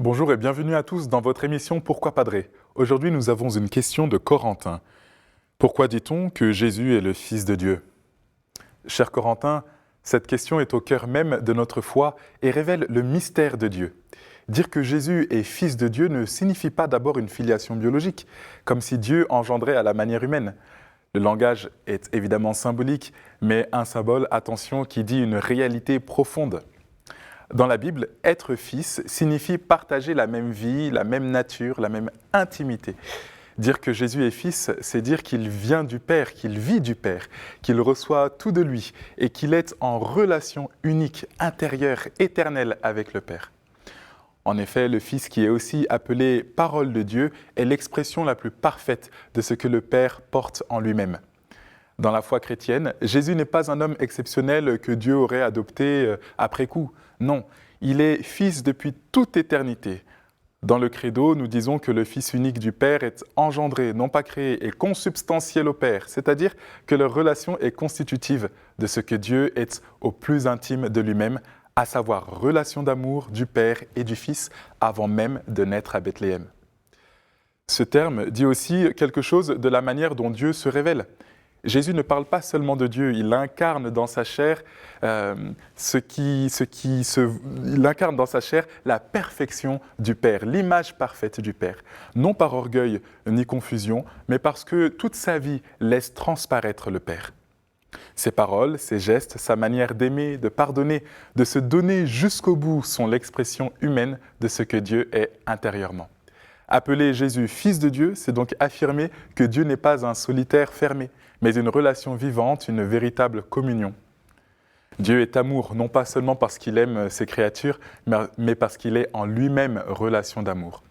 Bonjour et bienvenue à tous dans votre émission Pourquoi Padré. Aujourd'hui, nous avons une question de Corentin. Pourquoi dit-on que Jésus est le Fils de Dieu? Cher Corentin, cette question est au cœur même de notre foi et révèle le mystère de Dieu. Dire que Jésus est Fils de Dieu ne signifie pas d'abord une filiation biologique, comme si Dieu engendrait à la manière humaine. Le langage est évidemment symbolique, mais un symbole, attention, qui dit une réalité profonde. Dans la Bible, être fils signifie partager la même vie, la même nature, la même intimité. Dire que Jésus est fils, c'est dire qu'il vient du Père, qu'il vit du Père, qu'il reçoit tout de lui et qu'il est en relation unique, intérieure, éternelle avec le Père. En effet, le Fils qui est aussi appelé parole de Dieu est l'expression la plus parfaite de ce que le Père porte en lui-même. Dans la foi chrétienne, Jésus n'est pas un homme exceptionnel que Dieu aurait adopté après coup. Non, il est Fils depuis toute éternité. Dans le credo, nous disons que le Fils unique du Père est engendré, non pas créé, et consubstantiel au Père, c'est-à-dire que leur relation est constitutive de ce que Dieu est au plus intime de lui-même, à savoir relation d'amour du Père et du Fils avant même de naître à Bethléem. Ce terme dit aussi quelque chose de la manière dont Dieu se révèle. Jésus ne parle pas seulement de Dieu, il incarne dans sa chair, il incarne dans sa chair la perfection du Père, l'image parfaite du Père. Non par orgueil ni confusion, mais parce que toute sa vie laisse transparaître le Père. Ses paroles, ses gestes, sa manière d'aimer, de pardonner, de se donner jusqu'au bout sont l'expression humaine de ce que Dieu est intérieurement. Appeler Jésus Fils de Dieu, c'est donc affirmer que Dieu n'est pas un solitaire fermé, mais une relation vivante, une véritable communion. Dieu est amour, non pas seulement parce qu'il aime ses créatures, mais parce qu'il est en lui-même relation d'amour.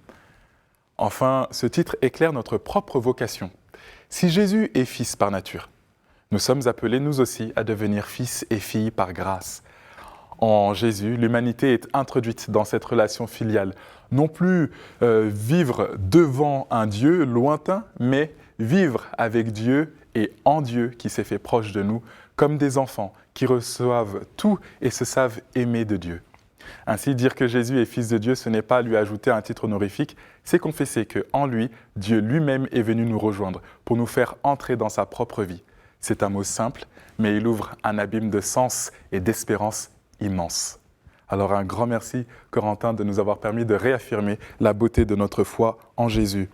Enfin, ce titre éclaire notre propre vocation. Si Jésus est Fils par nature, nous sommes appelés nous aussi à devenir fils et filles par grâce. En Jésus, l'humanité est introduite dans cette relation filiale. Non plus vivre devant un Dieu lointain, mais vivre avec Dieu et en Dieu qui s'est fait proche de nous, comme des enfants qui reçoivent tout et se savent aimer de Dieu. Ainsi, dire que Jésus est Fils de Dieu, ce n'est pas lui ajouter un titre honorifique, c'est confesser qu'en lui, Dieu lui-même est venu nous rejoindre pour nous faire entrer dans sa propre vie. C'est un mot simple, mais il ouvre un abîme de sens et d'espérance immense. Alors un grand merci, Corentin, de nous avoir permis de réaffirmer la beauté de notre foi en Jésus.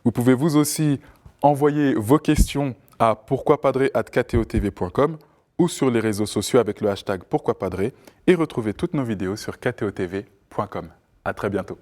Vous pouvez vous aussi envoyer vos questions à pourquoipadré@ktotv.com ou sur les réseaux sociaux avec le hashtag pourquoipadré et retrouver toutes nos vidéos sur ktotv.com. À très bientôt.